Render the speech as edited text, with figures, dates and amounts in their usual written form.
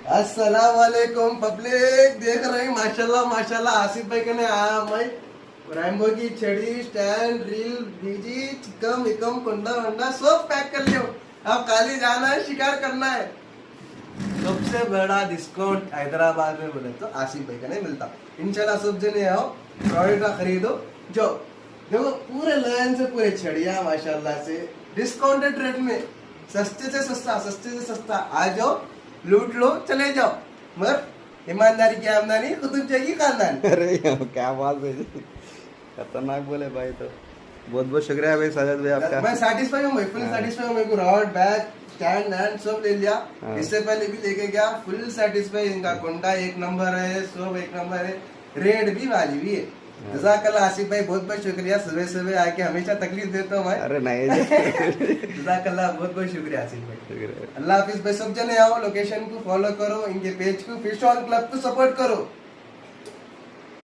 अस्सलाम वालेकुम पब्लिक देख रहे हैं माशाल्लाह माशाल्लाह आसिफ भाई कने आया मैं रैम्बो की छड़ी स्टैंड रील बीजी चिकम विकम कुंडा वंडा सब पैक कर लियो। अब खाली जाना है शिकार करना है। सबसे बड़ा डिस्काउंट हैदराबाद में बोले तो आसिफ भाई का नहीं मिलता। इंशाल्लाह सब जने आओ प्रोडक्ट खरीदो जो देखो पूरे लाइन से पूरे छड़िया माशाल्लाह से डिस्काउंटेड रेट में सस्ते से सस्ता आ जाओ लूट लो चले जाओ मगर ईमानदारी की आमदनी खुद चाहिए खानदान। अरे यार, क्या बात है जी। खतरनाक बोले भाई। तो बहुत बहुत शुक्रिया भाई साजिद भाई आपका। मैं सेटिस्फाई हूँ भाई फुल सेटिस्फाई हूँ। मेरे को रॉड बैग स्टैंड एंड सब ले लिया। हाँ। इससे पहले भी लेके गया फुल सेटिस्फाई। इनका कुंडा एक नंबर है सब एक नंबर है रेट भी वाली भी है। जज़ाकल्लाह आसिफ भाई बहुत बहुत शुक्रिया। सुबह सुबह आके हमेशा तकलीफ देता हूँ मैं। अरे नहीं जी। जज़ाकल्लाह बहुत बहुत शुक्रिया आसिफ भाई। शुक्रिया। अल्लाह हाफिज भाई। सब जने आओ लोकेशन को फॉलो करो इनके पेज को फिश ऑन क्लब को सपोर्ट करो।